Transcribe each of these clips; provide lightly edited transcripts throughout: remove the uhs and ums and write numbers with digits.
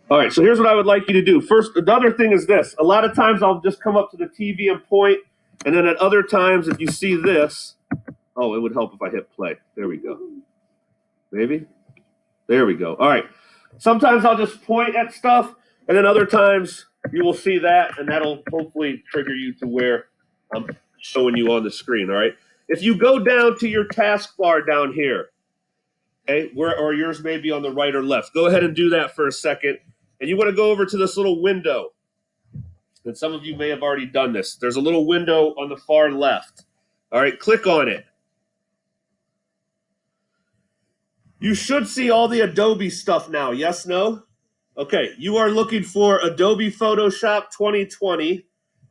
All right, so here's what I would like you to do. First, another thing is this. A lot of times I'll just come up to the TV and point, and then at other times, if you see this, oh, it would help if I hit play. There we go. Maybe? There we go. All right. Sometimes I'll just point at stuff, and then other times you will see that, and that'll hopefully trigger you to where I'm showing you on the screen. All right. If you go down to your taskbar down here, okay, or yours may be on the right or left, go ahead and do that for a second. And you want to go over to this little window. And some of you may have already done this. There's a little window on the far left. All right, click on it. You should see all the Adobe stuff now. Yes, no? Okay, you are looking for Adobe Photoshop 2020.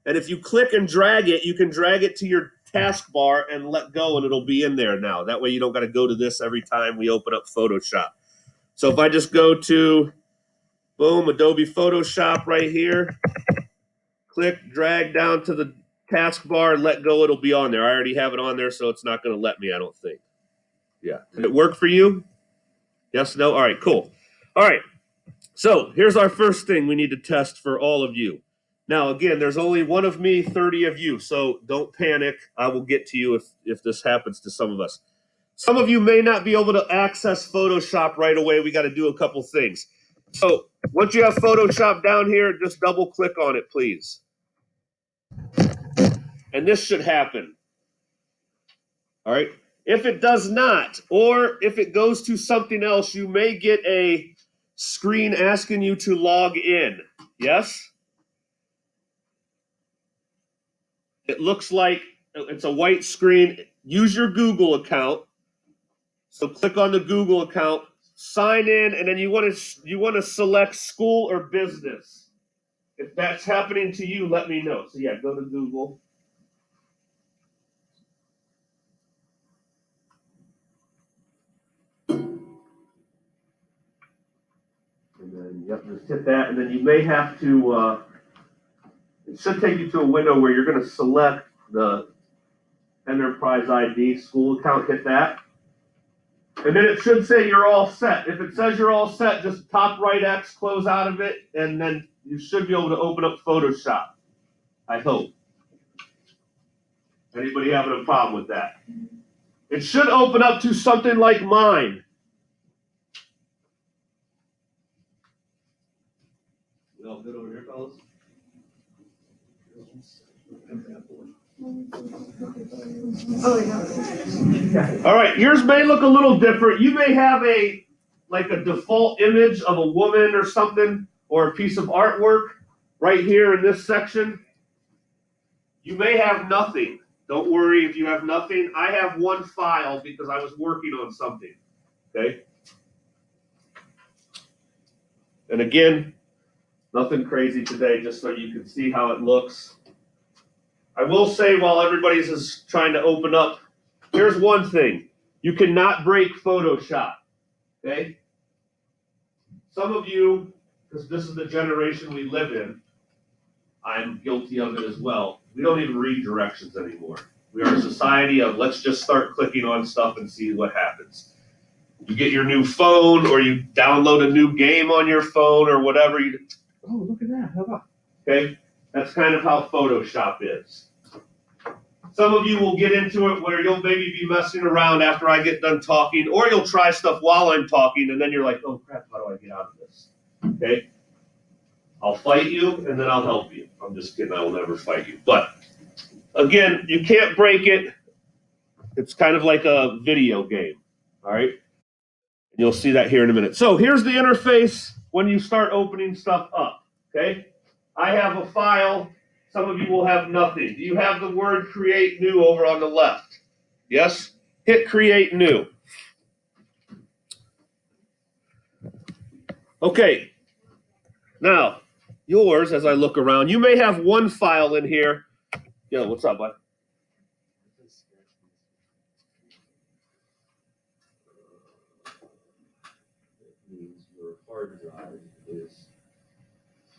And if you click and drag it, you can drag it to your taskbar and let go, and it'll be in there now. That way you don't got to go to this every time we open up Photoshop. So if I just go to, boom, Adobe Photoshop right here, click, drag down to the taskbar, let go, it'll be on there. I already have it on there, so it's not going to let me, I don't think. Yeah. Did it work for you? Yes, no? All right, cool. All right. So here's our first thing we need to test for all of you. Now, again, there's only one of me, 30 of you, so don't panic. I will get to you if this happens to some of us. Some of you may not be able to access Photoshop right away. We got to do a couple things. So once you have Photoshop down here, just double click on it, please. And this should happen. All right. If it does not, or if it goes to something else, you may get a screen asking you to log in. Yes? It looks like it's a white screen. Use your Google account. So click on the Google account, sign in, and then you want to select school or business. If that's happening to you, let me know. So yeah, go to Google. And then yep, just hit that, and then you may have to. It should take you to a window where you're going to select the Enterprise ID school account. Hit that. And then it should say you're all set. If it says you're all set, just top right X, close out of it, and then you should be able to open up Photoshop. I hope. Anybody having a problem with that? It should open up to something like mine. We all good over here, fellas? All right, yours may look a little different. You may have a default image of a woman or something, or a piece of artwork right here in this section. You may have nothing. Don't worry if you have nothing. I have one file because I was working on something. Okay? And again, nothing crazy today, just so you can see how it looks. I will say while everybody's is trying to open up, here's one thing. You cannot break Photoshop. Okay? Some of you, because this is the generation we live in, I'm guilty of it as well. We don't even read directions anymore. We are a society of let's just start clicking on stuff and see what happens. You get your new phone, or you download a new game on your phone, or whatever. Oh, look at that. How about? Okay, that's kind of how Photoshop is. Some of you will get into it where you'll maybe be messing around after I get done talking, or you'll try stuff while I'm talking, and then you're like, oh crap, how do I get out of this? Okay? I'll fight you, and then I'll help you. I'm just kidding, I will never fight you. But again, you can't break it. It's kind of like a video game, all right? And you'll see that here in a minute. So here's the interface when you start opening stuff up, okay? I have a file. Some of you will have nothing. Do you have the word create new over on the left? Yes? Hit create new. Okay. Now, yours, as I look around, you may have one file in here. Yo, what's up, bud? Means your hard drive is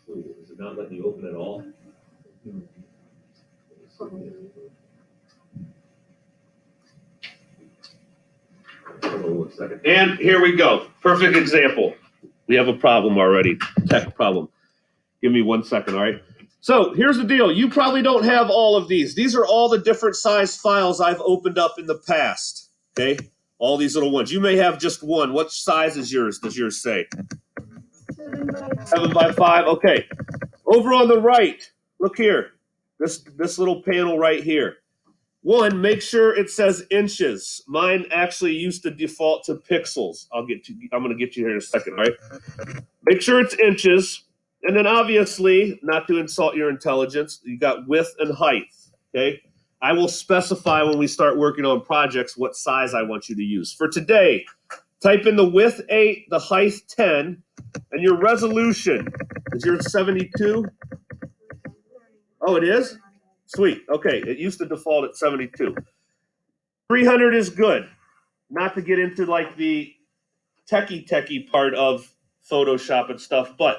full. Is it not letting you open at all? Hold on 1 second. And here we go. Perfect example. We have a problem already, tech problem. Give me 1 second, all right? So here's the deal. You probably don't have all of these. These are all the different size files I've opened up in the past, okay? All these little ones. You may have just one. What size is yours? Does yours say? 7 by 5, okay. Over on the right, look here. This little panel right here. One, make sure it says inches. Mine actually used to default to pixels. I'm going to get you here in a second, all right? Make sure it's inches. And then obviously, not to insult your intelligence, you got width and height, okay? I will specify when we start working on projects what size I want you to use. For today, type in the width 8, the height 10, and your resolution. Is yours 72? Oh, it is? Sweet. Okay, it used to default at 72. 300 is good. Not to get into like the techie part of Photoshop and stuff, but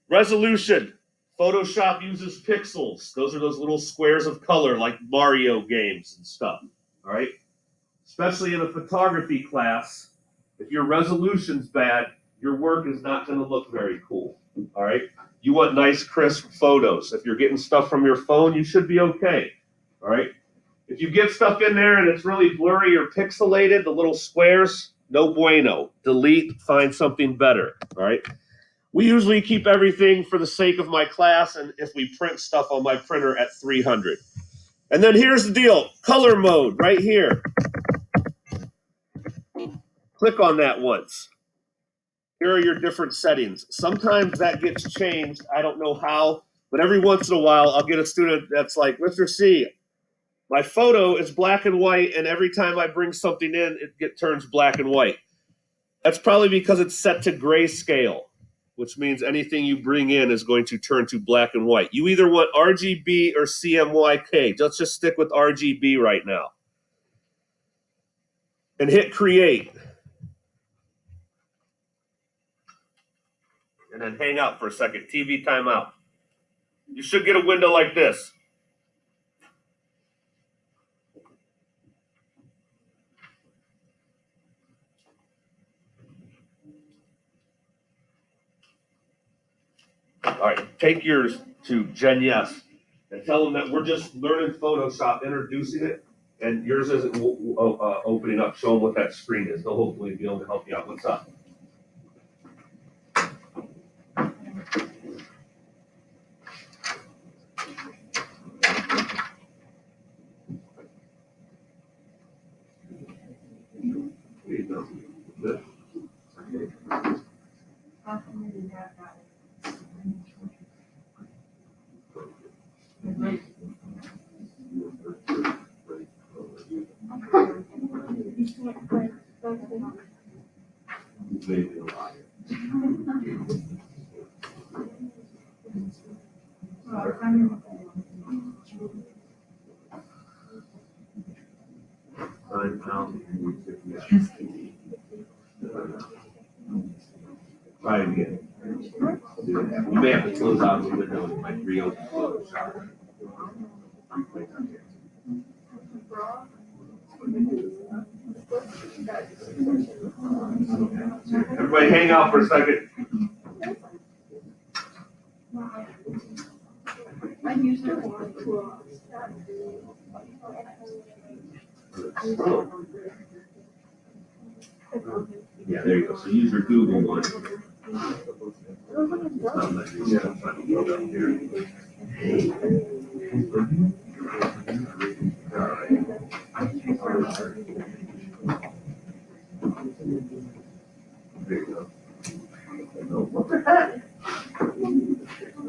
resolution. Photoshop uses pixels. Those are those little squares of color like Mario games and stuff. All right? Especially in a photography class, if your resolution's bad, your work is not going to look very cool. All right? You want nice, crisp photos. If you're getting stuff from your phone, you should be okay. All right? If you get stuff in there and it's really blurry or pixelated, the little squares, no bueno. Delete, find something better. All right? We usually keep everything for the sake of my class, and if we print stuff on my printer at 300. And then here's the deal. Color mode right here. Click on that once. Here are your different settings. Sometimes that gets changed. I don't know how, but every once in a while, I'll get a student that's like, Mr. C, my photo is black and white, and every time I bring something in, it turns black and white. That's probably because it's set to grayscale, which means anything you bring in is going to turn to black and white. You either want RGB or CMYK. Let's just stick with RGB right now. And hit create. And then hang out for a second. TV timeout. You should get a window like this. All right, take yours to Jen Yes and tell them that we're just learning Photoshop, introducing it, and yours isn't opening up. Show them what that screen is. They'll hopefully be able to help you out. What's up? Try it again. You may have to close out the window and like reopen Photoshop. Everybody hang out for a second. Yeah, there you go. So use your Google one.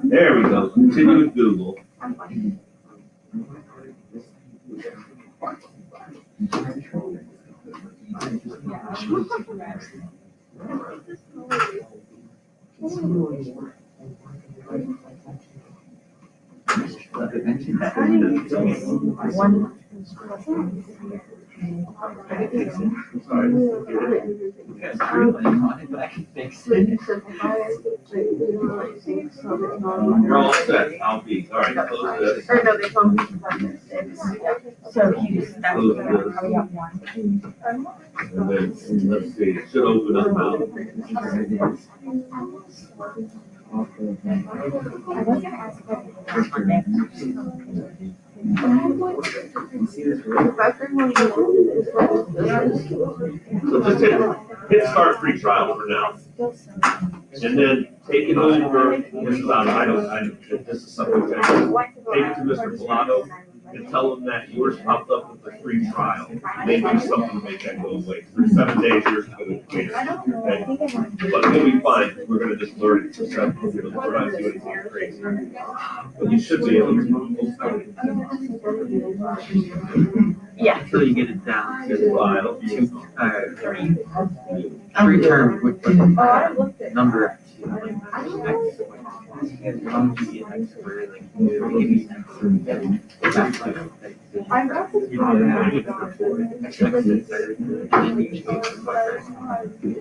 There we go. Continue with Google. You're all set. I'll be. All right, close this. So he's probably got one. And then, let's see, it should open up now. I was gonna ask So just hit start free trial for now. And then take it over, this is something that take it to Mr. Pilato and tell him that yours popped up with the free trial. And they do something to make that go away. For 7 days, yours is going to clear. Okay? But it'll be fine. We're going to just learn it for 7 days. We're not doing anything crazy. But you should be able to. Yeah. Until you get it down to File. three terms with the number of X. As long as you get X squared, like maybe I got this you can have it before X is third, and then you go to butter. Right. You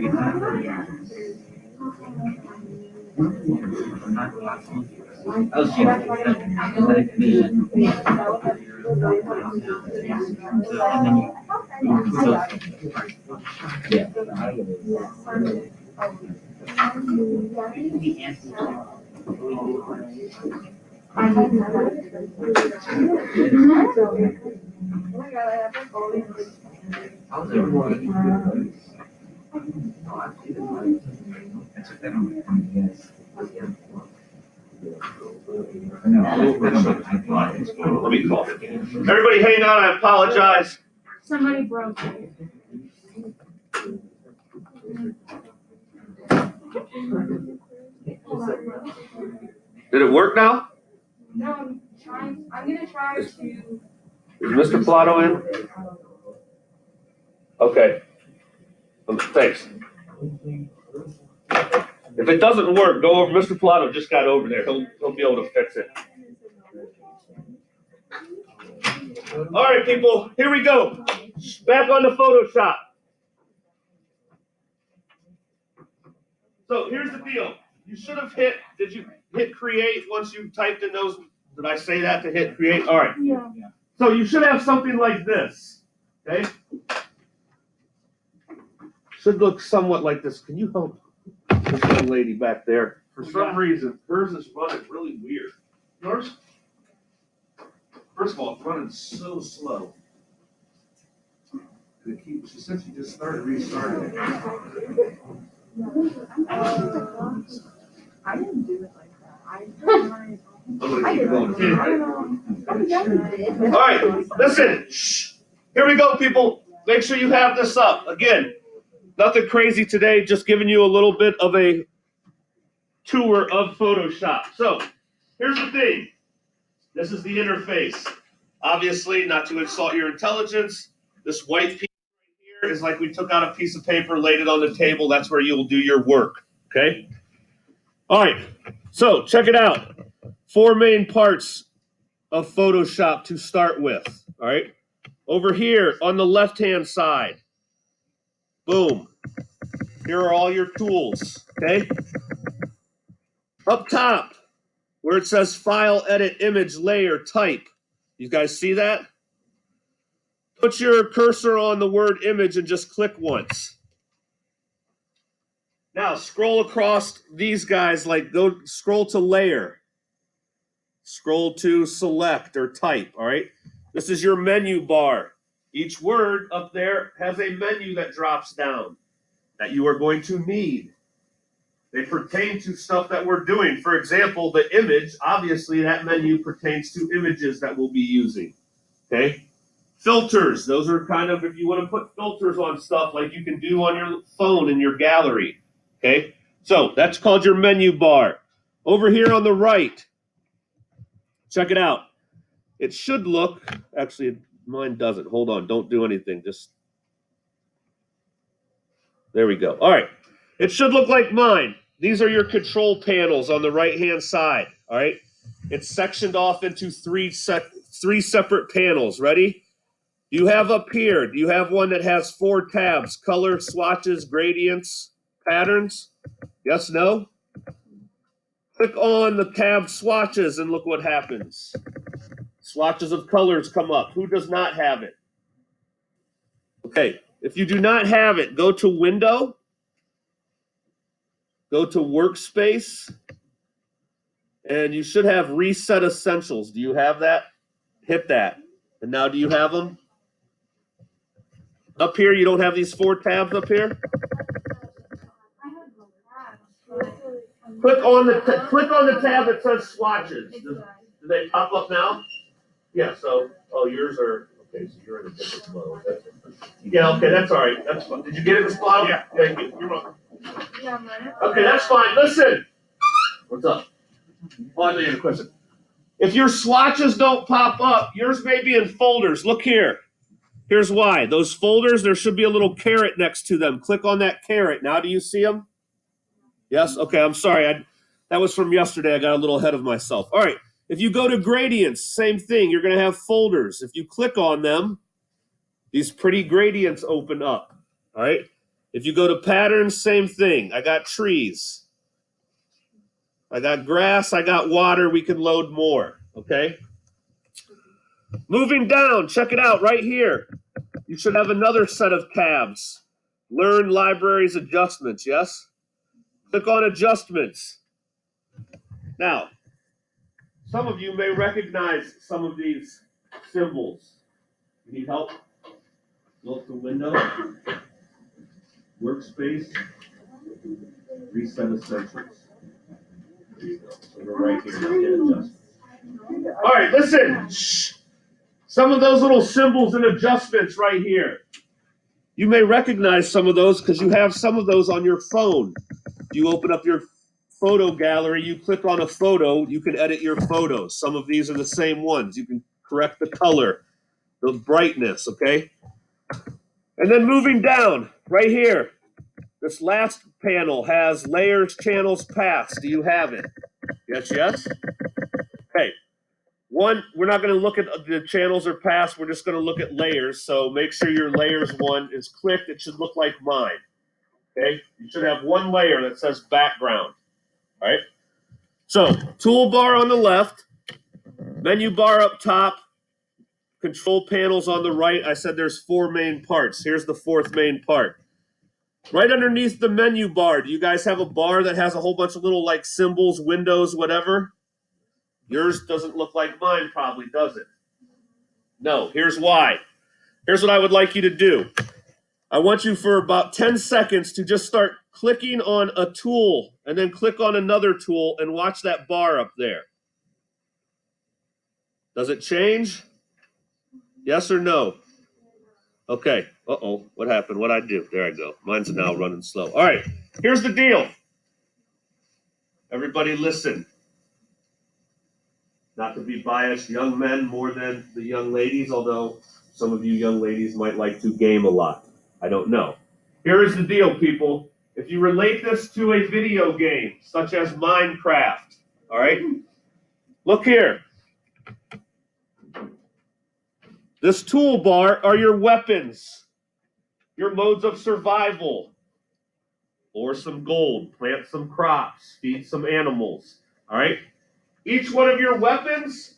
get that? Not possible. I was like me. And then you put Let me call it. Everybody hang on, I apologize. Somebody broke it. Did it work now? No, I'm gonna try to. Is Mr. Pilato in? Okay. Thanks. If it doesn't work, go over. Mr. Pilato just got over there. He'll be able to fix it. All right, people, here we go. Back on the Photoshop. So here's the deal. You should have did you hit create once you typed in those? Did I say that to hit create? All right. Yeah. So you should have something like this, okay? Should look somewhat like this. Can you help this young lady back there? For some reason, hers is running really weird. Yours? First of all, it's running so slow. She said she just restarted it. I didn't do it like that. I'm gonna keep going. All right, listen. Shh. Here we go, people. Make sure you have this up. Again, nothing crazy today, just giving you a little bit of a tour of Photoshop. So, here's the thing. This is the interface. Obviously, not to insult your intelligence, this white piece right here is like we took out a piece of paper, laid it on the table. That's where you'll do your work, okay? All right, so check it out. 4 main parts of Photoshop to start with, all right? Over here on the left-hand side, boom. Here are all your tools, okay? Up top, where it says File, Edit, Image, Layer, Type. You guys see that? Put your cursor on the word image and just click once. Now scroll across these guys, scroll to Layer. Scroll to Select or Type, all right? This is your menu bar. Each word up there has a menu that drops down that you are going to need. They pertain to stuff that we're doing. For example, the image, obviously that menu pertains to images that we'll be using, okay? Filters, those are kind of, if you want to put filters on stuff like you can do on your phone in your gallery, okay? So that's called your menu bar. Over here on the right, check it out. It should look, actually mine doesn't. Hold on, don't do anything. Just, there we go. All right, it should look like mine. These are your control panels on the right-hand side, all right? It's sectioned off into three separate panels. Ready? You have up here, do you have one that has 4 tabs? Color, swatches, gradients, patterns? Yes, no? Click on the tab swatches and look what happens. Swatches of colors come up. Who does not have it? Okay, if you do not have it, go to Window, go to Workspace, and you should have Reset Essentials. Do you have that? Hit that. And now do you have them? Up here, you don't have these 4 tabs up here? Click on the tab that says Swatches. Do they pop up now? Yeah, so, oh, yours are, okay, so you're in a different mode. Yeah, okay, that's all right. That's fine. Did you get it, Ms. Bottom? Yeah. Thank you. You're welcome. Yeah, mine. Okay, that's fine. Listen. What's up? Oh, I know you had a question. If your swatches don't pop up, yours may be in folders. Look here. Here's why. Those folders, there should be a little caret next to them. Click on that caret. Now do you see them? Yes? Okay, I'm sorry. That was from yesterday. I got a little ahead of myself. All right. If you go to gradients, same thing. You're going to have folders. If you click on them, these pretty gradients open up. All right. If you go to patterns, same thing. I got trees. I got grass. I got water. We can load more. Okay. Moving down, check it out right here. You should have another set of tabs. Learn libraries adjustments, yes? Click on adjustments. Now, some of you may recognize some of these symbols. You need help? Go to Window, Workspace, Reset Essentials. There you go. So we're right here. Now hit adjustments. All right, listen. Shh. Some of those little symbols and adjustments right here. You may recognize some of those because you have some of those on your phone. You open up your photo gallery, you click on a photo, you can edit your photos. Some of these are the same ones. You can correct the color, the brightness, okay? And then moving down, right here, this last panel has layers, channels, paths. Do you have it? Yes, yes? Okay. One, we're not going to look at the channels or paths. We're just going to look at layers. So make sure your layers one is clicked. It should look like mine. Okay? You should have one layer that says background. All right? So toolbar on the left, menu bar up top, control panels on the right. I said there's 4 main parts. Here's the 4th main part. Right underneath the menu bar, do you guys have a bar that has a whole bunch of little like symbols, windows, whatever? Yours doesn't look like mine probably, does it? No, here's why. Here's what I would like you to do. I want you for about 10 seconds to just start clicking on a tool and then click on another tool and watch that bar up there. Does it change? Yes or no? Okay. Uh-oh. What happened? What'd I do? There I go. Mine's now running slow. All right. Here's the deal. Everybody listen. Not to be biased, young men more than the young ladies, although some of you young ladies might like to game a lot. I don't know. Here is the deal, people. If you relate this to a video game, such as Minecraft, all right? Look here. This toolbar are your weapons, your modes of survival, or some gold, plant some crops, feed some animals, all right? Each one of your weapons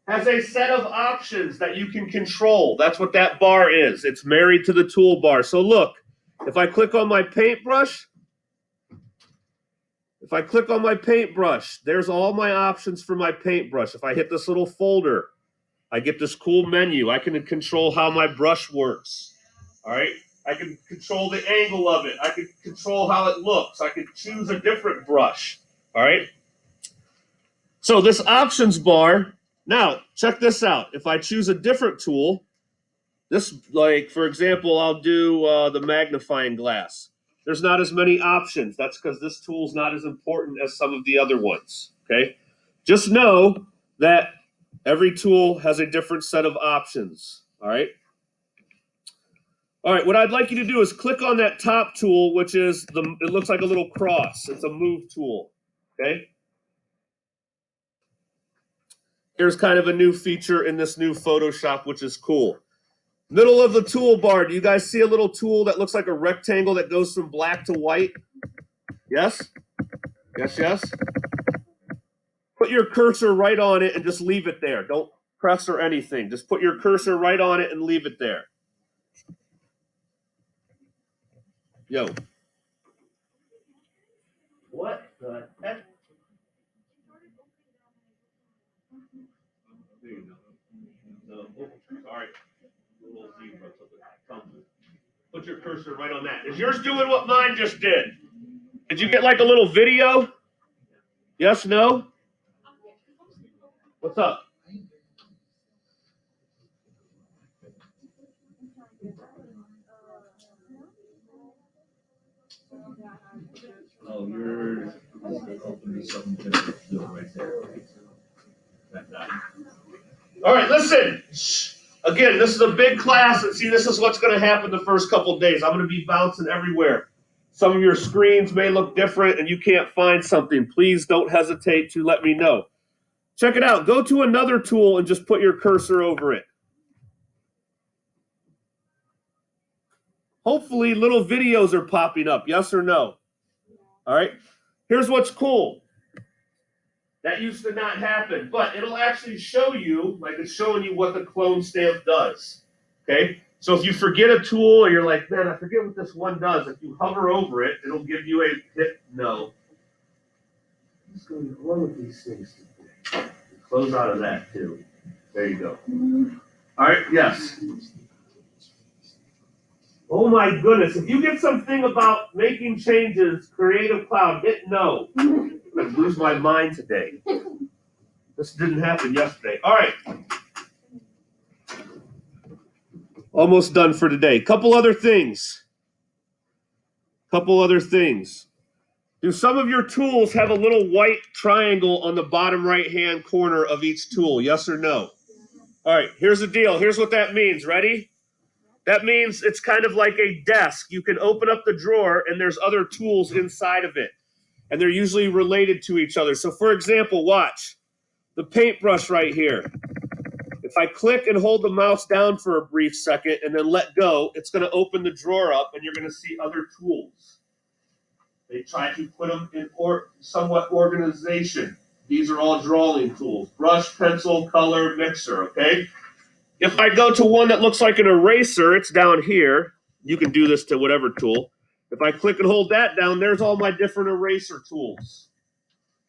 has a set of options that you can control. That's what that bar is. It's married to the toolbar. So look, if I click on my paintbrush, there's all my options for my paintbrush. If I hit this little folder, I get this cool menu. I can control how my brush works. All right? I can control the angle of it. I can control how it looks. I can choose a different brush. All right? So this options bar, now check this out. If I choose a different tool, this, like, for example, I'll do the magnifying glass. There's not as many options. That's because this tool's not as important as some of the other ones, okay? Just know that every tool has a different set of options, all right? All right, what I'd like you to do is click on that top tool, which is, it looks like a little cross. It's a move tool, okay? Here's kind of a new feature in this new Photoshop, which is cool. Middle of the toolbar, do you guys see a little tool that looks like a rectangle that goes from black to white? Yes? Yes, yes? Put your cursor right on it and just leave it there. Don't press or anything. Just put your cursor right on it and leave it there. Yo. What the heck? There you go. No, oh, sorry. Little zebra. Put your cursor right on that. Is yours doing what mine just did? Did you get like a little video? Yes, no? What's up? Oh, you're opening something to do it right there. All right, listen. Again, this is a big class, and see, this is what's going to happen the first couple of days. I'm going to be bouncing everywhere. Some of your screens may look different, and you can't find something. Please don't hesitate to let me know. Check it out. Go to another tool and just put your cursor over it. Hopefully, little videos are popping up. Yes or no? All right. Here's what's cool. That used to not happen, but it'll actually show you, like it's showing you what the clone stamp does. Okay? So if you forget a tool or you're like, man, I forget what this one does, if you hover over it, it'll give you a hit no. What's going on with these things today? Close out of that too. There you go. All right, yes. Oh my goodness, if you get something about making changes, Creative Cloud, hit no. I'm going to lose my mind today. This didn't happen yesterday. All right. Almost done for today. Couple other things. Do some of your tools have a little white triangle on the bottom right-hand corner of each tool? Yes or no? All right, here's the deal. Here's what that means. Ready? That means it's kind of like a desk. You can open up the drawer, and there's other tools inside of it. And they're usually related to each other. So, for example, watch. The paintbrush right here. If I click and hold the mouse down for a brief second and then let go, it's going to open the drawer up, and you're going to see other tools. They try to put them in somewhat organization. These are all drawing tools. Brush, pencil, color, mixer, okay? If I go to one that looks like an eraser, it's down here. You can do this to whatever tool. If I click and hold that down, there's all my different eraser tools.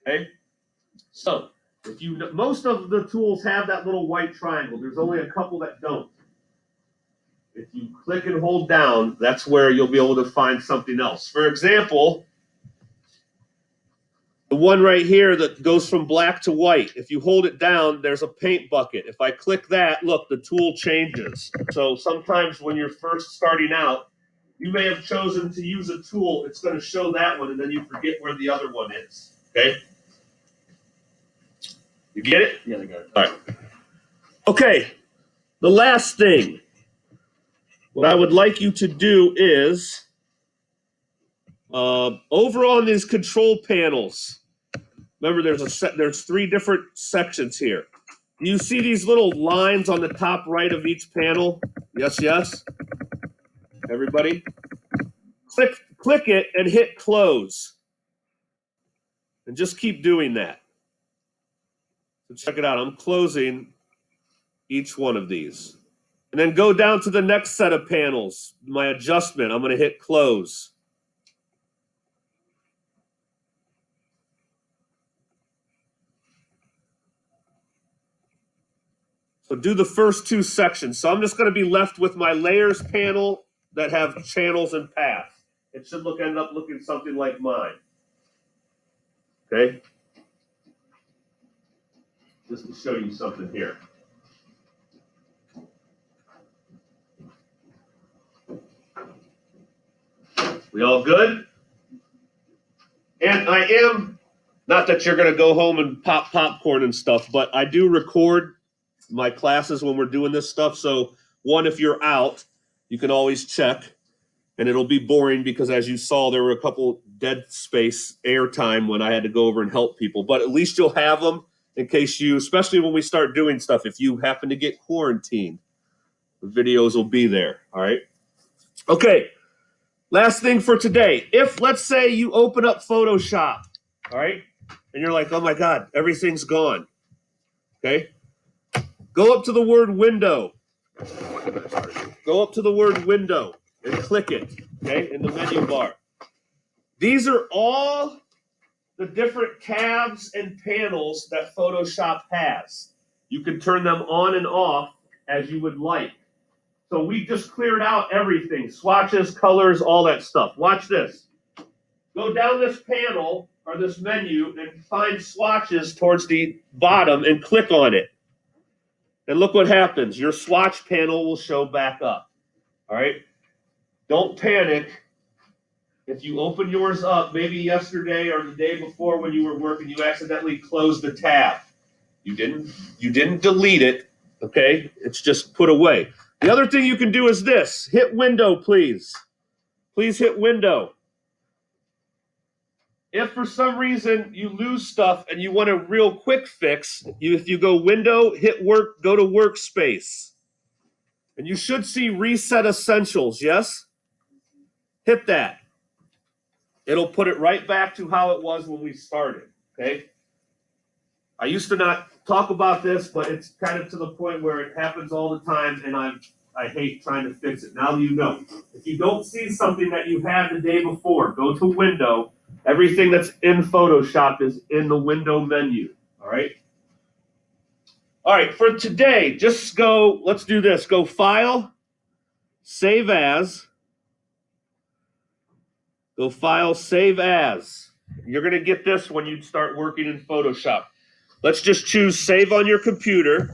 Okay? So, most of the tools have that little white triangle. There's only a couple that don't. If you click and hold down, that's where you'll be able to find something else. For example, the one right here that goes from black to white. If you hold it down, there's a paint bucket. If I click that, look, the tool changes. So sometimes when you're first starting out, you may have chosen to use a tool. It's going to show that one, and then you forget where the other one is. Okay? You get it? Yeah, I got it. All right. Okay. The last thing. What I would like you to do is, over on these control panels, remember there's 3 different sections here. You see these little lines on the top right of each panel? Yes, yes? Everybody? Click it and hit close. And just keep doing that. So check it out. I'm closing each one of these. And then go down to the next set of panels. My adjustment, I'm going to hit close. So do the first 2 sections. So I'm just going to be left with my layers panel that have channels and paths. It should end up looking something like mine. Okay? Just to show you something here. We all good? And I am, not that you're going to go home and pop popcorn and stuff, but I do record my classes when we're doing this stuff. So, one, if you're out, you can always check. And it'll be boring because, as you saw, there were a couple dead space airtime when I had to go over and help people. But at least you'll have them in case you, especially when we start doing stuff, if you happen to get quarantined, the videos will be there. All right? Okay. Last thing for today. If, let's say, you open up Photoshop, all right, and you're like, oh my God, everything's gone. Okay? Go up to the word window. Go up to the word window and click it, okay, in the menu bar. These are all the different tabs and panels that Photoshop has. You can turn them on and off as you would like. So we just cleared out everything, swatches, colors, all that stuff. Watch this. Go down this panel or this menu and find swatches towards the bottom and click on it. And look what happens. Your swatch panel will show back up. All right? Don't panic. If you open yours up, maybe yesterday or the day before when you were working, you accidentally closed the tab. You didn't delete it, okay? It's just put away. The other thing you can do is this. Hit window, please. Please hit window. If for some reason you lose stuff and you want a real quick fix, if you go window, hit work, go to workspace. And you should see reset essentials, yes? Hit that. It'll put it right back to how it was when we started, okay? I used to not talk about this, but it's kind of to the point where it happens all the time, and I hate trying to fix it. Now you know. If you don't see something that you had the day before, go to window. Everything that's in Photoshop is in the window menu, all right? All right, for today, just go, let's do this. Go File, Save As. Go File, Save As. You're going to get this when you start working in Photoshop. Let's just choose Save on your computer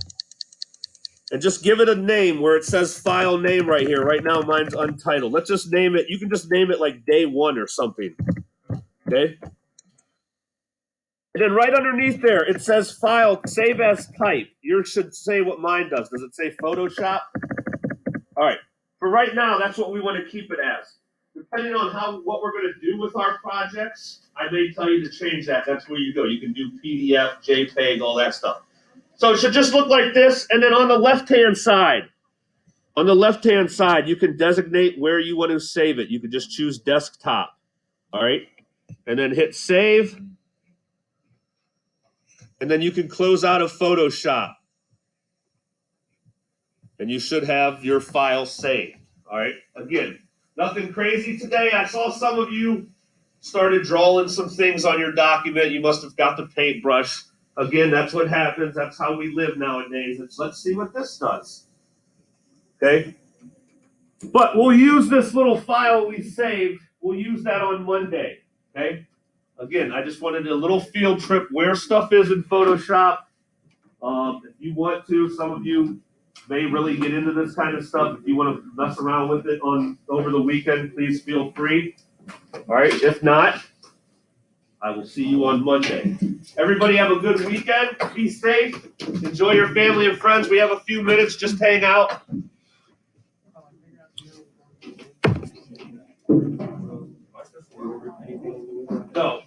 and just give it a name where it says File Name right here. Right now, mine's Untitled. Let's just name it. You can just name it like Day 1 or something. Okay? And then right underneath there, it says File, Save As Type. Yours should say what mine does. Does it say Photoshop? All right. For right now, that's what we want to keep it as. Depending on what we're going to do with our projects, I may tell you to change that. That's where you go. You can do PDF, JPEG, all that stuff. So it should just look like this. And then on the left-hand side, you can designate where you want to save it. You can just choose desktop. All right. And then hit save. And then you can close out of Photoshop. And you should have your file saved. All right. Again, nothing crazy today. I saw some of you started drawing some things on your document. You must have got the paintbrush. Again, that's what happens. That's how we live nowadays. Let's see what this does. Okay? But we'll use this little file we saved. We'll use that on Monday. Okay? Again, I just wanted a little field trip where stuff is in Photoshop. If you want to, some of you may really get into this kind of stuff. If you want to mess around with it over the weekend, please feel free. All right. If not, I will see you on Monday. Everybody have a good weekend. Be safe. Enjoy your family and friends. We have a few minutes. Just hang out. No.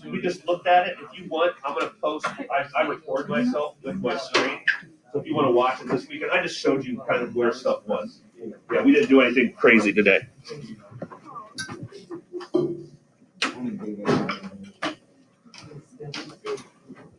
We just looked at it. If you want, I'm gonna post. I record myself with my screen. So if you want to watch it this weekend, I just showed you kind of where stuff was. Yeah, we didn't do anything crazy today.